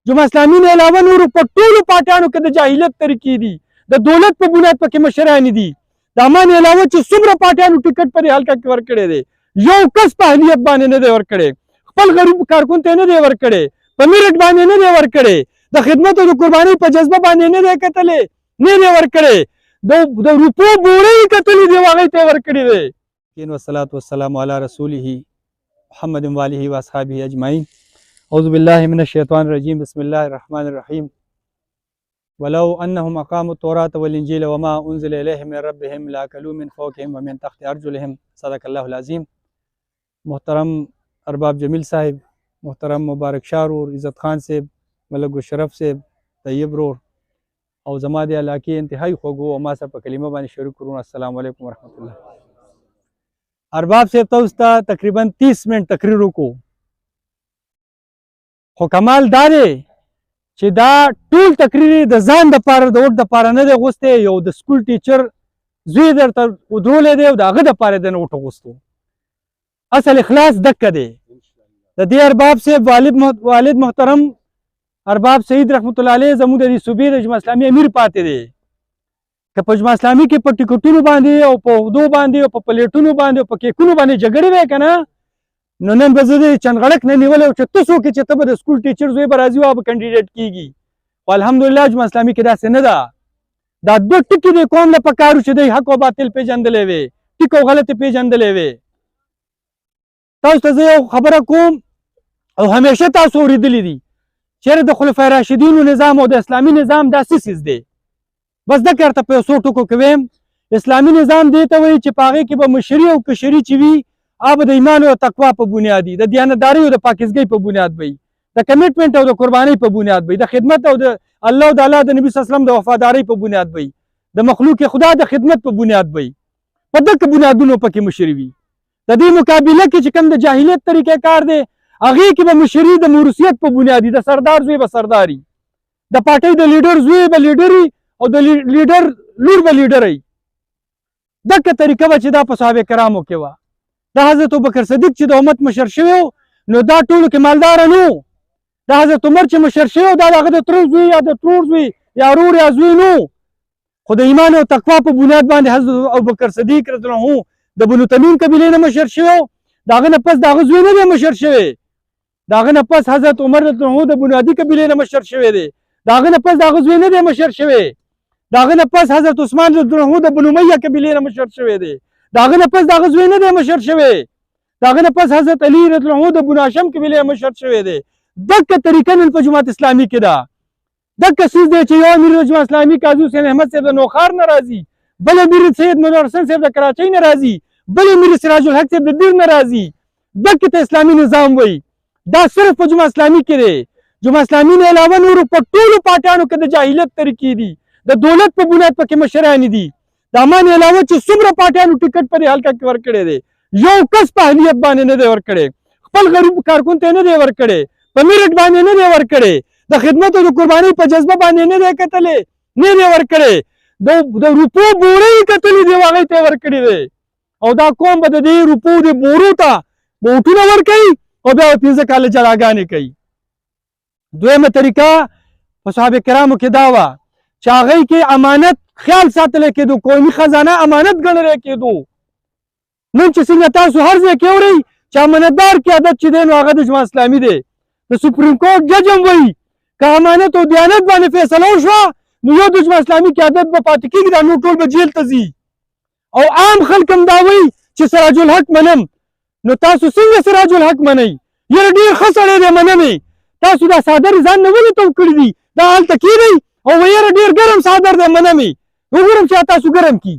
جماعت اسلامي نه علاوه نور په ټولو پارټیانو کې د جاهلیت طریقې دي، د دولت په بنیاد پکې مشران دي. د امان علاوه چې څومره پارټیانو ټیکټ په دې حلقه کې ورکړی دی، یو کس په اهلیت باندې نه دی ورکړی، خپل غریب کارکون ته نه دی ورکړی، په میرټ باندې نه دی ورکړی، د خدمت او د قربانۍ په جذبه باندې نه دی کتلی، نه دی ورکړی، د روپو بورې کتلې دی هغې ته یې ورکړي دی. والصلاة والسلام علی رسوله محمد وآله واصحابه اجمعین. اعوذ بالله من الشیطان الرجیم. بسم الله الرحمن الرحیم. ولو انهم اقاموا التوراة والانجیل وما انزل الیهم من ربهم لاکلوا من فوقهم ومن تحت ارجلهم. صدق الله العظیم. محترم ارباب جمیل صاحب، محترم مبارک شاه رور، عزت خان صاحب، ملک شرف صاحب، طیب رور او زما د علاقې انتهایی خوږو او ما سره په کلمه باندې شروع کړو. السلام علیکم ورحمت الله. ارباب صاحب تاسو ته تقریبا 30 منټ تقریر وکړو، خو کمال دا دی چې دا ټول تقریر د ځان دپاره د وټ دپاره نه دی غوستی، یو د سکول ټیچر زوی درته ودرولی دی او د هغه دپاره یې دنه وټ اغوستو. اصل اخلاص دکه دی. د دې ارباب صاحب والد محترم ارباب سعید رحمت الله علیه زموږ د دې صوبې د جماعت اسلامي امیر پاتې دی. که په جماعت اسلامي کې په ټکټونو باندې او په عهدو باندې او په پلیټونو باندې او په کیکونو باندې جګړې وی که نه، نو نن به زه د چنغړک نه نیولی و چې ته څوک یې چې ته به د سکول ټیچر زوی به راځي او به کینډیډیټ کېږي. خو الحمدلله جماعت اسلامي کې داسې نه ده. دا دوه ټکي د قوم له پکار چې دی حق او باطل پیژندلی وي، ټیک او غلط پیژندلی وي. تاسو ته زه یو خبره کوم او همیشه تاسو اورېدلی دي، چېرې د خلفای راشدینو نظام او د اسلامي نظام دا څه څیز دی. بس دکه درته په یو څو ټکو کې ویم. اسلامي نظام دې ته وایي چې په هغې کې به مشري او کشري چې وي هغه به د ایمان او تقوا په بنیاد وي، د دیانتدارۍ او د پاکیزګۍ په بنیاد وي، د کمیټمنټ او د قربانۍ په بنیاد وي، د خدمت او د الله او د الله د نبي صلی الله علیه وسلم د وفادارۍ په بنیاد وي، د مخلوق خدا د خدمت په بنیاد وي. په دغه بنیادونو پکې مشري وي. د دې مقابله کې چې کوم د جاهلیت طریقې کار دی، هغې کې به مشري د موروثیت په بنیاد وي، د سردار زوی به سرداري، د پارټۍ د لیډر زوی به لیډري او د لیډر لور به لیډري. دغه طریقه به چې دا په صحابه کرامو کې وه. د حضرت ابوبکر صدیق چې د امت مشر شوی و، نو دا ټولو کې مالداره نه و. د حضرت عمر چې مشر شوی و، دا د هغه د تره زوی یا د ترور زوی یا ورور یا زوی نه و، خو د ایمان او تقوا په بنیاد باندې حضرت ابوبکر صدیق رضی الله عنه د بنو تمیم قبیلې نه مشر شوی و. د هغه نه پس د هغه زوی نه دی مشر شوی. د هغه نه پس حضرت عمر رضی الله عنه د بنو عدي قبیلې نه مشر شوی دی. د هغه نه پس د هغه زوی نه دی مشر شوی. د هغه نه پس حضرت عثمان رضی الله عنه د بنو امیه قبیلې نه مشر شوی دی. د هغه نه پس د هغه زوی نه دی مشر شوی. د هغه نه پس حضرت علي رضی الله عنه د بنو هاشم قبیلې نه مشر شوی دی. دغه طریقه نن په جماعت اسلامي کې ده. دغه څیز دی چې یو امیر د جماعت اسلامي قاضي حسین احمد صاحب د نوخار نه راځي، بل امیر سید منور حسن صاحب د کراچۍ نه راځي، بل امیر سراج الحق صاحب د دیر نه راځي. دغه ته اسلامي نظام وایي. دا صرف په جماعت اسلامي کې دی. جماعت اسلامي نه علاوه نورو په ټولو پارټیانو کې د جاهلیت طریقې دي، د دولت په بنیاد پکې مشران دي. د امان علاوه چې څومره پارټیانو ټیکټ په دې حلقه کې ورکړی دی، یو کس په اهلیت باندې نه دی ورکړی، خپل غریب کارکون ته نه دی ورکړی، په میرټ باندې نه دی ورکړی، د خدمت او د قربانۍ په جذبه باندې نه دی کتلی، نه دی ورکړی، د روپو بورې کتلې دی هغې ته یې ورکړي دی. او دا قوم به د دې روپو د بورو ته بوټونه ورکوي او بیا 15 کاله جلاګانې کوي. دویمه طریقه په صحابه کرامو کې دا وه چې هغې کې امانت خیال ساتلی کېدو، قومي خزانه امانت ګڼلی کېدو. نن چې څنګه تاسو هر ځای کې اورئ چې امانتدار قیادت چې دی نو هغه د جماعت اسلامي دی. د سپریم کورټ جج هم وایي که امانت او دیانت باندې فیصله وشوه نو یو د جماعت اسلامي قیادت به پاتې کېږي، دا نور ټول به جیل ته ځي. او عام خلک هم دا وایي چې سراج الحق منم. نو تاسو څنګه سراج الحق منئ؟ یاره ډېر ښه سړی دی منمې. تاسو دا څادر ځان نه ولې تو کړي دي، دا هلته کېږئ او یاره ډېر ګرم څادر دی منمې. وګورم چې تاسو ګرم کي،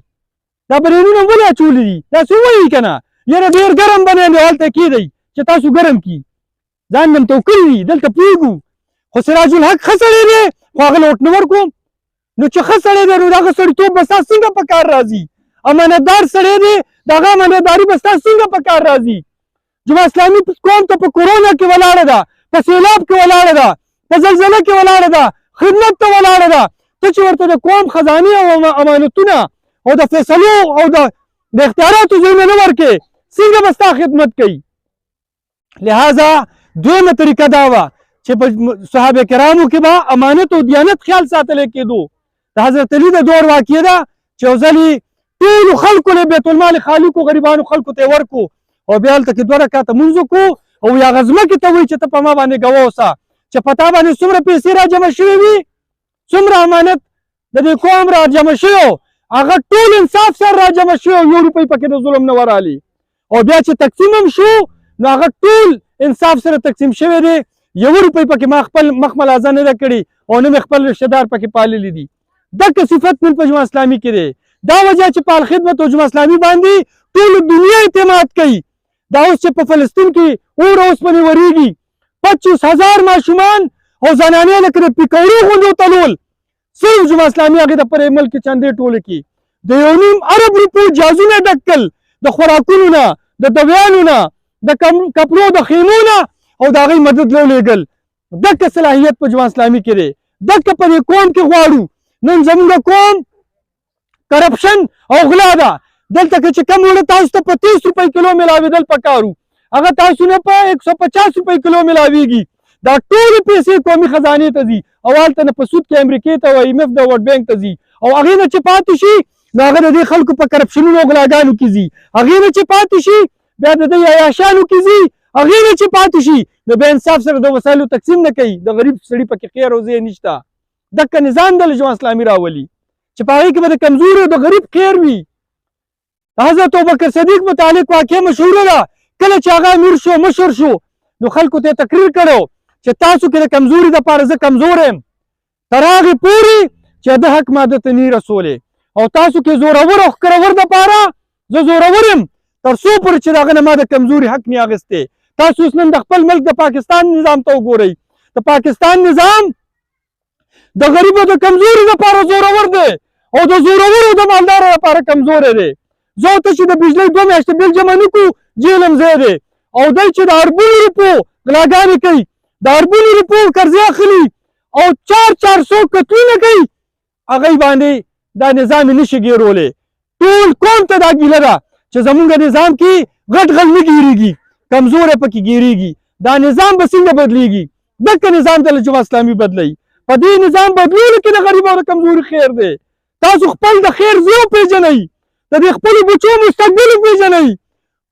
دا بریلونه ولې اچولی دي؟ داسې ووایي که نه یاره ډېر ګرم بنی دی هلته کېدئ چې تاسو ګرم کي. ځان نم تو کړي دي، دلته پوهېږو. خو سراج الحق ښه سړی دی خو هغه له وټ نه ورکړو. نو چې ښه سړی دی نو د هغه سړیتوب به ستا څنګه په کار راځي؟ امانتدار سړی دی د هغه امانتداري به ستا څنګه په کار راځي؟ جماعت اسلامي قوم ته په کورونا کې ولاړه ده، په سیلاب کې ولاړه ده، په زلزله کې ولاړه ده، خدمت ته ولاړه ده. ته چې ورته د قوم خزانې او امانتونه او د فیصلو او د اختیاراتو ځایونه نه ورکړې، څنګه به ستا خدمت کوي؟ لہذا دویمه طریقه دا وه چې په صحابه کرامو کې به امانت او دیانت خیال ساتل کېدو. د حضرت علي د دور واقع ده چې یو ځل ټولو خلکو له بیت المال خالي کو غریبانو خلکو ته ورکو او بیا هلته کې 2 رکعته لمونځ وکړو او یا هغه ځمکې ته وایي چې ته په ما باندې ګواه اوسه چې په تا باندې څومره پیسې را جمع شوې وي، څومره امانت د دې قوم را جمع شوی هغه ټول انصاف سره را جمع شوی، 1 روپۍ پکې د ظلم نه ورالي او بیا چې تقسیم هم شو نو هغه ټول انصاف سره تقسیم شوی دی. 1 روپۍ پکې ما خپل مخ ملازه نه ده کړې او نه مې خپل رشته دار پکې پاللی دي. دغه صفت نن په جماعت اسلامي کې دی. دا وجه چې په الخدمت او جماعت اسلامي باندې ټول دنیا اعتماد کوي. دا اوس چې په فلسطین کې اور اوسپنې ورېږي 25,000 ماشومان او زنانې لکه د پیکوړو غوندې تلول صرف جماعت اسلامي هغې د پر ملک چندې ټوله کې د 1.5 ارب روپو جازونه ډک کړل، د خوراکونو نه، د دویانو نه، د کپړو د خیمو نه او د هغې مدد لولېږل. دغه صلاحیت په جماعت اسلامي کې دی. دغه په دې قوم کې غواړو. نن زموږ قوم کرپشن او غلا ده. دلته کې چې کم وړه تاسو ته په 30 روپۍ کیلو میلاوېدل پکارو هغه تاسو نه په 150 روپۍ کیلو میلاوېږي. دا ټولې پیسې قومي خزانې ته ځي او هلته نه په سود کې امریکې ته او IMF د ورلډ بینک ته ځي او هغې نه چې پاتې شي نو هغه د دې خلکو په کرپشنونو او غلاګانو کې ځي. هغې نه چې پاتې شي بیا د دې عیاشانو کې ځي. هغې نه چې پاتې شي نو بیا انصاف سره د وسایلو تقسیم نه کوي. د غریب سړي پکې خیر او ځای نشته. دغه نظام د جماعت اسلامي راولي چې په هغې کې به د کمزوري او د غریب خیر وي. حضرت ابوبکر صدیق متعلق واقع مشهوره ده. کله چې هغه امیر شو مشر شو نو خلکو ته تقریر کړو چې تاسو کې د کمزوري دپاره زه کمزور یم تر هغې پورې چې د حق ماده ته نه رسولې او تاسو کې زورور او ښکرور دپاره زه زورور یم تر څو پورې چې د هغه نه ما د کمزوري حق نه اخیستی. تاسو اوس نن د خپل ملک د پاکستان نظام ته وګورئ. د پاکستان نظام د غریبو د کمزوري دپاره زورور دی او د زورورو د مالدارو دپاره کمزوری دی. زه ته چې د بجلۍ 2 میاشتې بیل جمع نه کړو جیل هم ځای دی او دی چې د اربونو روپو غلاګانې کوي، د اربونو روپو قرضې اخلي او 400 قتلونه کوي، هغې باندې دا نظام یې نشي ګیرولی. ټول قوم ته دا ګیله ده چې زمونږ نظام کې غټ غل نه ګیرېږي، کمزوری پکې ګیرېږي. دا نظام به څنګه بدلېږي؟ دغه نظام ته جماعت اسلامي بدلوي. په دې نظام بدلولو کې د غریب او د کمزوري خیر دی. تاسو خپل د خیر ځای وپېژنئ، د دې خپلو بچو مستقبل وپېژنئ.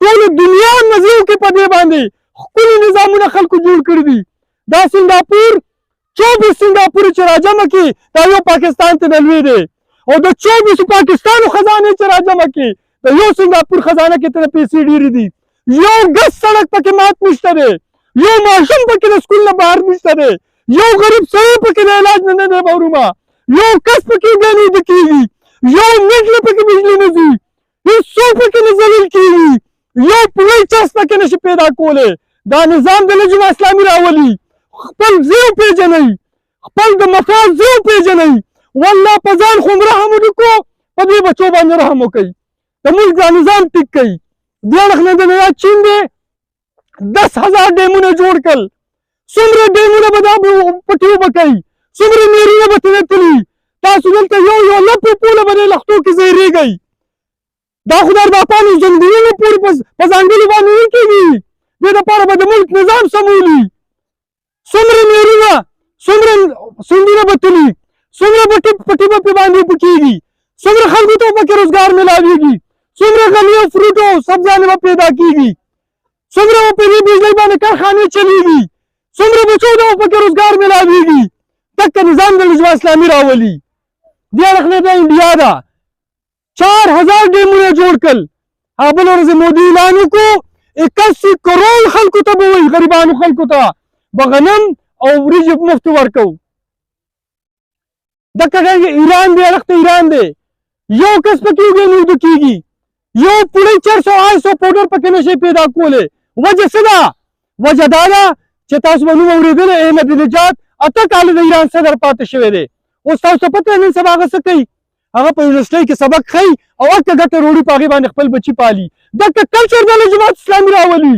ټولو دنیا مزیو کې په دې باندې ښکلي نظامونه خلکو جوړ کړي دي. دا سنګاپور 24 سنګاپور چې راجمع کړي دا یو پاکستان ته د لوی دی او د 24 پاکستانو خزانې چې راجمع کړي د یو سنګاپور خزانه کې ته پیسې ډېرې دي. یو ګز سړک پکې مات نشته دی، یو ماشوم پکې د سکول نه بهر نشته دی، یو غریب سړی پکې د علاج نه دی محرومه، یو کس پکې اوبه نه اوبه کېږي، یو منټ نه پکې بجلي نه ځي، هېڅوک پکې نه ذلیل کېږي، یو پولی چس پکې نشي پیدا کولی. دا نظام د جماعت اسلامي راولي. خپل ځای وپېژنئ، خپل د مفاد ځای وپېژنئ. والله په ځان خو هم رحم ونه کړو، په دې بچو باندې رحم وکئ. د ملک دا نظام ټیک کئ. دې اړخ نه د نیا چین دی 10,000 ډیمونه جوړ کړل. څومره ډیمونه به دا پټي اوبه کوي، څومره نیرونه به ترې تلي. تاسو دلته یو لپو پوله به دې لښتو کې ځایېږئ. دا خو د اربابانو زنګونونو پورې په ځانګړي باندې نه کېږي. دې دپاره به د ملک نظام سمولي. څومره نیرونه، څومره سیندونه به تلي، څومره به پټي به پرې باندې اوبه کېږي، څومره خلکو ته پکې روزګار میلاوېږي، څومره غلې او فروټ او سبزیانې به پیدا کېږي، څومره به په دې بجلۍ باندې کارخانې چلېږي، څومره بچو ته به پکې روزګار میلاوېږي. دغه نظام د جماعت اسلامي راولي. دې اړخ نه د انډیا ده 4,000 ډیمونه جوړ کړل. هغه بله ورځ مودي اعلان وکړو 81 کروڑ خلکو ته به وایي، غریبانو خلکو ته به غنم او وریجې په مفت ورکوو. دغه ایران دی، اړخ ته ایران دی. یو کس پکې اوبه نه اوبه کېږي، یو پوړی 400 پاوډر پکې نشي پیدا کولی. وجه څه ده؟ وجه دا ده چې تاسو به نوم اورېدلی احمد نژاد 8 کاله د ایران صدر پاتې شوی دی. اوس تاسو پته نن سبا هغه څه کوي؟ هغه په یونیورسټۍ کې سبق ښیي او هلته ګټه روړي، په هغې باندې خپل بچي پالي. دغه کلچر د جماعت اسلامي راولي.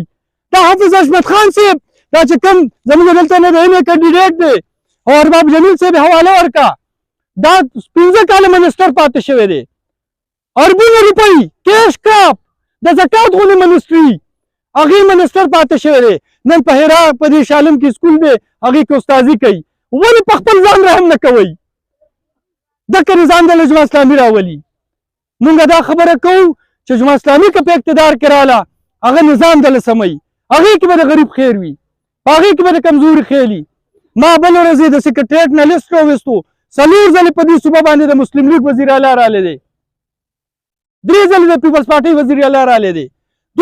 دا حافظ احمد خان صاحب دا چې کوم زموږ دلته نه د MA کینډیډیټ دی او ارباب جمیل صاحب حواله ورکړه، دا 15 کاله منسټر پاتې شوی دی. اربونه روپۍ کیش کراپ د زکات غونې منسټري هغې منسټر پاتې شوی دی. نن په هرا په دې شالم کې سکول دی هغې کې استادي کوي ولې په خپل ځان رحم نه کوئ دغه نظام د جماعت اسلامي راولي موږ دا خبره کوو چې جماعت اسلامي که په اقتدار کې راله هغه نظام دله سموي هغې کې به د غریب خیر وي په هغې کې به د کمزوري خیلي ما بله ورځ د سکرټریټ نه لیست راویستو 4 ځلې په دې صوبه باندې د مسلم لیګ وزیر اعلی رالی دی 3 ځلې د پیپلز پارټۍ وزیر اعلی رالی دی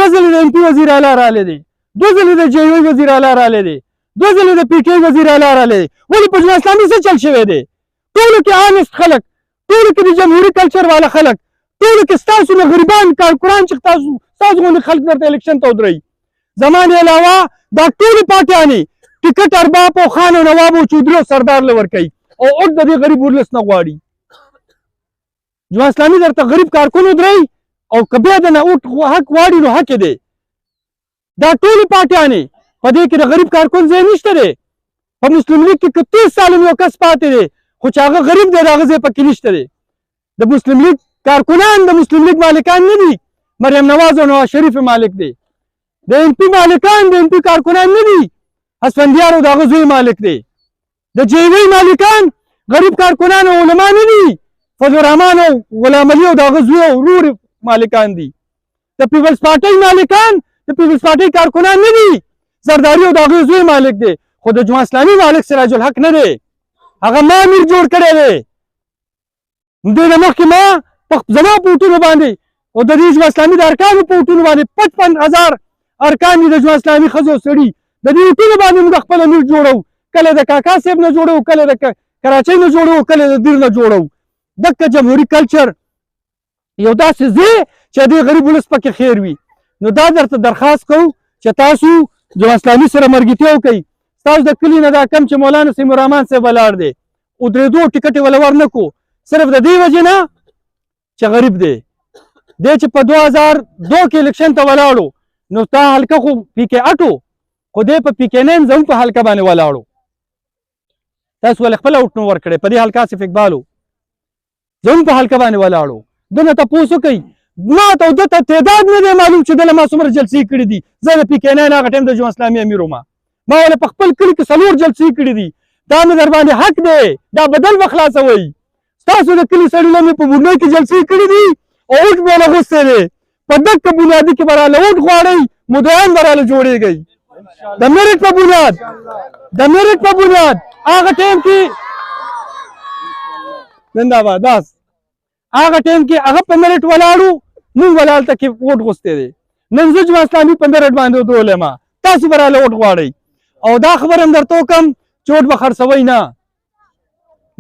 2 ځلې د MP وزیر اعلی رالی دی 2 ځلې د JUI وزیر اعلی رالی دی 2 ځلې د PK وزیر اعلی رالی دی ولې په جماعت اسلامي څه چل شوی دی ټولو کې آنست خلک ټولو کې د جمهوري کلچر والا خلک ټولو کې ستاسو نه غریبان کارکران چې ستاسو غوندې خلک درته الیکشن ته ودرئ زما نه علاوه دا ټولې پارټیانې ټکټ ارباب او خان او نواب او چودري او سردار له ورکوي او اوټ د دې غریب ولس نه غواړي جماعت اسلامي درته غریب کارکون ودرئ او که بیا د نه اوټ حق غواړي نو حق دی دا ټولې پارټیانې په دې کې د غریب کارکون ځای نشته دی په مسلم لیګ کې که 30 سال یو کس پاتې دی خو چې هغه غریب دی د هغه ځای پکې نشته دی د مسلم لیګ کارکنان د مسلم لیګ مالکان نه دي مریم نواز او نواز شریف مالک دی د MP مالکان د MP کارکنان نه دي اسفندیار او د هغه زوی مالک دی د JUI مالکان غریب کارکنان او علما نه دي فضل الرحمن او غلام علي او د هغه زوی او ورور مالکان دي د پیپلز پارټۍ مالکان د پیپلز پارټۍ کارکنان نه دي زرداري او د هغه زوی مالک دی خو د جماعت اسلامي مالک سراج الحق نه دی هغه ما امیر جوړ کړی دی دوی نه مخکې ما زما په اوټونو باندې او د دې جماعت اسلامي د ارکانو په اوټونو باندې 55,000 ارکان دي د جماعت اسلامي ښځو او سړي د دې اوټونو باندې موږ خپل امیر جوړو کله د کاکا صاحب نه جوړو کله د کراچۍ نه جوړو کله د دیر نه جوړو دغه جمهوري کلچر یو داسې ځای چې د غریب ولس پکې خیر وي نو دا درته درخواست کوو چې تاسو جماعت اسلامي سره مرګتیا وکئ ستاسو د کلي نه دا کم چې مولانا سیم الرحمن صاحب ولاړ دی ودرېدو ټکټ یې وله ورنکړو صرف د دې وجې نه چې غریب دی دی چې په 2002 کې الیکشن ته ولاړو نو تا حلقه خو PK 8 خو دی په PK 9 زموږ په حلقه باندې ولاړو تاسو ولې خپله اوټ نو ورکړی په دې حلقه آصف اقبال و زموږ په حلقه باندې ولاړو ده نه تپوس وکئ ما ته او ده ته تعداد نه دی معلوم چې دله ما څومره جلسې کړي دي زه د PK 9 هغه ټایم د جماعت اسلامي امیر وم ما ولې په خپل کلي کې 4 جلسې کړي دي دا مې در باندې حق دی دا بدل به خلاصوئ ستاسو د کلي سړي له مې په بوډۍ کې جلسې کړي دي او اوټ به له غوستی دی په دغه بنیادي کې به راله اوټ غواړئ مدعیان به راله جوړېږئ د میرټ په بنیاد هغه ټایم کې زنده‌باد بس هغه ټایم کې هغه په میرټ ولاړو موږ به هلته کې اوټ غوستی دی نن زه جماعت اسلامي په میرټ باندې ودرولې ما تاسو به راله اوټ غواړئ او دا خبره هم درته وکړم چې اوټ به خرڅوئ نه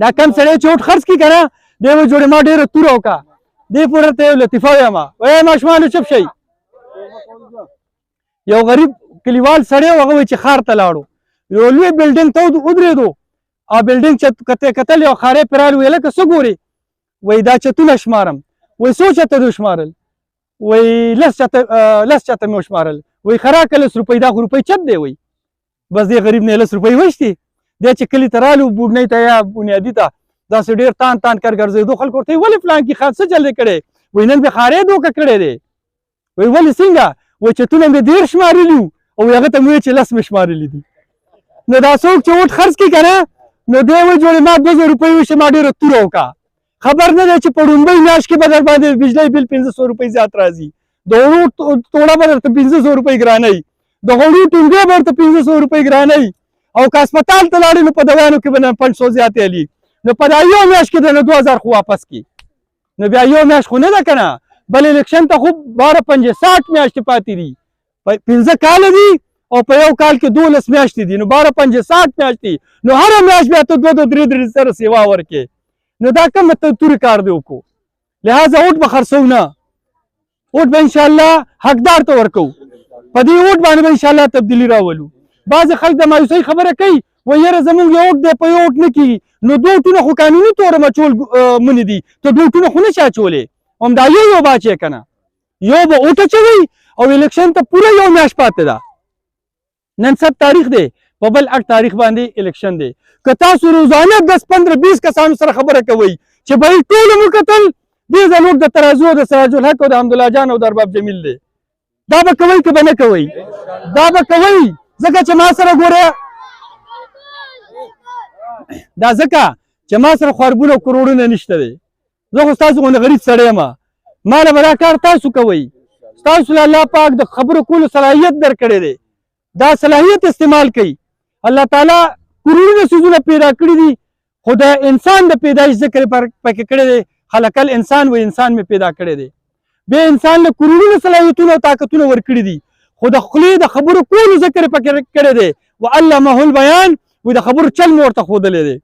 دا کم سړی چې اوټ خرڅ کړي که نه دی به جوړې ما ډېره توره وکړه دې پورې ته یو لطیفه وایم وایي ماشومانو چپ شئ یو غریب کلیوال سړی و هغه وایي چې ښار ته لاړو یو لوی بلډینګ ته ودرېدو او بلډینګ چې کتل یو ښاری پرې راغلی ویې لکه څه ګورې وایي دا چتونه شمارم وایي څو چته دې وشمارل وایي 10 چته مې وشمارل وایي ښه راکړه 10 روپۍ دا خو روپۍ چت دی وایي بس دې غریب نه 10 روپۍ وشتې دی چې کلي ته رالو بوډنۍ ته یا بنیادي ته داسې ډېر تان کر ګرځېدو خلکو ورته ولې فلان کې ښار څه چل دی کړی وایي نن مې ښاری دوکه کړی دی وایي ولې څنګه وایي چتونه مې 10 شمارلي وو او هغه ته مې وایي چې 10 مې شمارلي دي نو دا څوک چې اوټ خرڅ کړي که نه نو دی وایي جوړې ما 200 روپۍ وشي ما ډېره توره وکړه خبر نه دی چې په ړومبۍ میاشت کې به در باندې بجلی بل 500 روپۍ زیات راځي د غوړو توړه به درته 500 روپۍ ګرانۍ د غوړو ټونګې به درته 500 روپۍ ګرانۍ او که هسپتال ته لاړې نو په دوايانو کې به نه 500 زیاتې علي نو په دا یو میاشت کې د 2000 خو واپس کړي نو بیا یو میاشت خو نه ده که نه بل الیکشن ته خو 12 5 60 میاشتې پاتې دي 15 کاله دي او په یو کال کې 12 میاشتې دي نو 12 5 60 میاشتې نو هره میاشت بیا ته 2-3 سره سیوا ورکې نو دا کوم تورې کار دی وکړو لہذا اوټ به خرڅو نه اوټ به انشاءالله حقدار ته ورکو په دې اوټ باندې به انشاءالله تبدیلي راولو بعضې خلک د مایوسۍ خبره کوي وایي یاره زمونږ یو اوټ دی په یو اوټ نه کېږي نو 2 اوټونه خو قانوني توره مچول منې دي ته 2 اوټونه خو نه شي اچولی همدا یو به اچوې که نه یو به اوټ اچوئ او الیکشن ته پوره یو میاشت پاتې ده نن 7 تاریخ دی په بل 8 تاریخ باندې الیکشن دی که تاسو روزانه 10 15 20 کسانو سره خبره کوئ چې بهی ټولو مو کتل دې زموږ د ترازو د سراج الحق او د حمدالله جان او د ارباب جمیل دی دا به کوئ که به نه کوئ دا به کوئ ځکه چې ما سره ګوره دا ځکه چې ما سره خو اربونه کروړونه نشته دی زه خو ستاسو غوندې غریب سړی یم ما له به دا کار تاسو کوئ ستاسو له الله پاک د خبرو کولو صلاحیت درکړی دی دا صلاحیت استعمال کوي الله تعالی کروڑونه څیزونه پیدا کړي دي خو د انسان د پیدایش ذکر پکې کړی دی خلق الانسان و انسان مې پیدا کړی دی بیا انسان له کروڑونه صلاحیتونه او طاقتونه ورکړي دي خو د خولې د خبرو کولو ذکر پکې کړی دی وعلمه البیان وایي د خبرو چل مې ورته ښودلی دی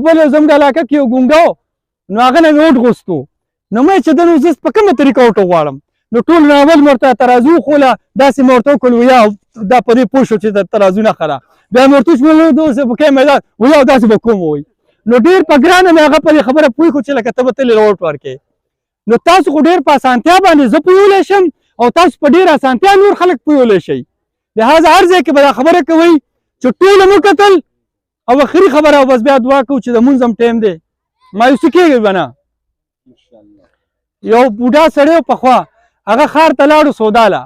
بل یو زموږ علاقه کې یو ګونګه و نو هغه نه مې وټ غوښتو نو مې چې د نو زه په کومه طریقه وټ غواړم نو ټول نه اول مې ورته ترازو وښوله داسې مې ورته وکړل ویا دا په دې پوه شو چې د ترازو نه ښه ده بیا مې ورته وشمېرل داسې په کې میدان ویا داسې به کوم وایي نو ډېر په ګرانه مې هغه په دې خبره پوه کړو چې لکه ته به تلې وټ ورکړې نو تاسو خو ډېر په اسانتیا باندې زه پوهولی شم او تاسو په ډېر اسانتیا نور خلک پوهولی شئ لهذا هر ځای کې به دا خبره کوئ چې ټوله مو کتل او اخري خبره او بس بیا دعا کوو چې د مونځ هم ټایم دی مایوسي کېږئ به نه یو بوډا سړی پخوا هغه ښار ته لاړو سودا له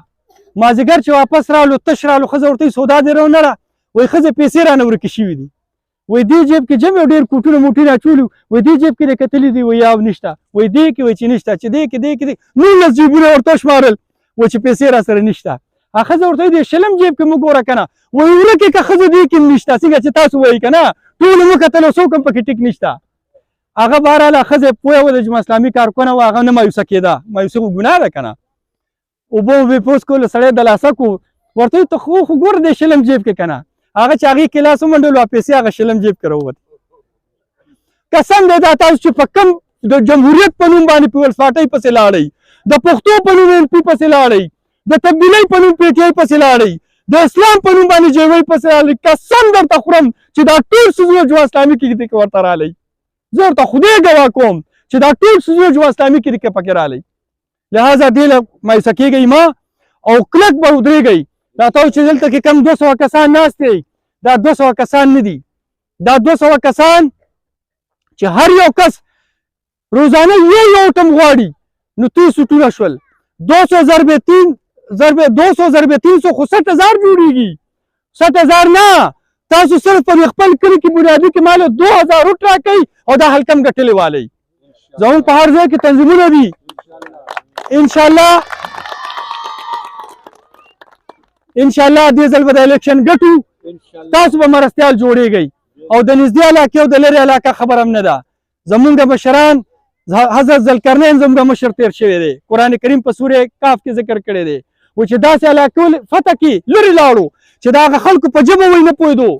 مازدیګر چې واپس رالو تش رالو ښځه ورته وایي سودا دې راونړه وایي ښځې پیسې رانه ورکې شوي دي وایي دې جیب کې جمع ډېر کوټونه موټونه اچولي وایي دې جیب کې دې کتلي دي وایي او نشته وایي دې کې وایي چې نشته چې دې کې دې کې 19 جیبونه ورته شمارل وایي چې پیسې را سره نشته هغه ښځه ورته وایي دې شلم جیب کې مو ګوره که نه وایي ورکې که ښځه دې کې نشته څنګه چې تاسو وایي که نه ټولو مو کتل او څوک هم پکې ټیک نشته هغه بهرحاله ښځه پوهه وه چې اسلامي کارکونه وه هغه نه مایوسه کېده مایوسي خو ګناه ده که نه اوبه وبې پوس کولو سړی دلاسه کړو ورته وایي ته خو ګوره دې شلم جیب کې که نه هغه چې هغې کې لاس ومنډلو او پیسې هغه شلم جیب کې راووت قسم دی دا تاسو چې په کم د جمهوریت په نوم باندې په ولسواټۍ پسې لاړئ د پښتو په نوم MP پسې لاړئ د تبدیلۍ په نوم PTI پسې لاړئ د اسلام په نوم باندې JY پسې راغلی قسم درته خورم چې دا ټول څیزونه جوا اسلامي کې ورته راغلی زه ورته خدای ګواه کوم چې دا ټول څیزونه جوا اسلامي کې پکې راغلی لهذا دې له مایوسه کېږئ مه او کلک به ودرېږئ راته وایي چې دلته کې کم 200 کسان ناست دی دا 200 کسان نه دي دا 200 کسان چې هر یو کس روزانه یو ټم غواړي نو 30 سوټونه شول 200 ضرب 300 خو 60,000 جوړیږي 60,000 نه تاسو صرف په خپل کلي کې بنیادي کې مال 2000 روټ راکئ او دا حلقم ګټلې والی زموږ په هر ځای کې تنظیمونه دي انشاءالله دې ځل به د الیکشن ګټو تاسو به مرستیال جوړیږئ او د نږدې علاقې او د لرې علاقه خبره هم نه ده زمونږ مشران حضرت ذوالقرنین زموږ مشر تیر شوی دی قرآن کریم په سورې کاف کې ذکر کړی دی و چې داسې علاقې فتح کړي لرې لاړو چې د هغه خلکو په ژبه وایي نه پوهېدو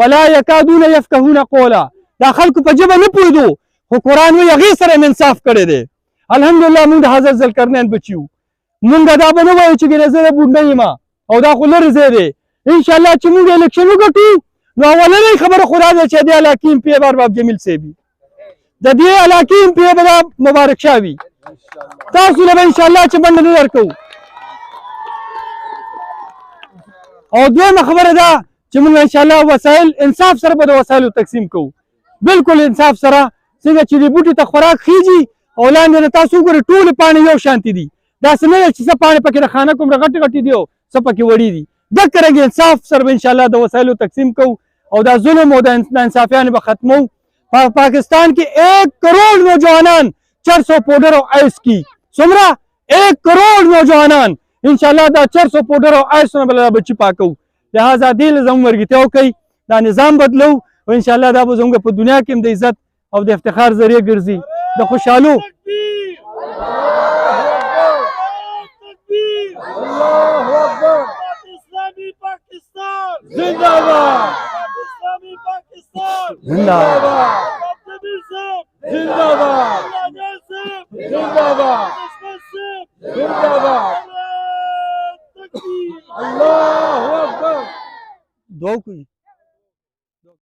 ولا یکادون یفقهون قولا دا خلکو په ژبه نه پوهېدو خو قرآن وایي هغې سره یې انصاف کړی دی الحمدلله مونږ د حضرت ذوالقرنین بچي یو مونږ دا به نه وایو چې ګینه زه بوډۍ یم او دا خو لرې ځای دی انشاءالله چې مونږ الیکشن وګټو نو اولنۍ خبره خو دا ده چې دې علاقې MP باب جمیل صاحب وي د دې علاقې MP به دا مبارک شاه وي تاسو له به انشاءالله چې منډه نه درکوو او دویمه خبره ده چې مونږ انشاءالله وسایل انصاف سره به د وسایلو تقسیم کوو بالکل انصاف سره څنګه چې دې بوټي ته خوراک خیږي او لاندې نه تاسو وګورئ ټولې پاڼې یو شانتې دي داسې نه ده چې څه پاڼې پکې د خانه کوم غټې غټې دي او څه پکې وړې دي دقه رنګ انصاف سره به انشاءالله د وسایلو تقسیم کوو او دا ظلم او د ناانصافیانو به ختمو پاکستان کې 1 کروڑ نوجوانان 400 پاؤڈر او آئس کی څومره 1 کروڑ نوجوانان انشاءالله دا 400 پاؤڈر او آئس نه بل بچی پاکو لہذا دې زموږ ورګتیا وکړئ دا نظام بدلو او انشاءالله دا به زموږ په دنیا کې هم د عزت او د افتخار ذریعہ ګرځي د خوشحالو زنده‌باد اسلامی پاکستان زنده‌باد زنده‌باد زنده‌باد زنده‌باد الله اکبر دعا کوي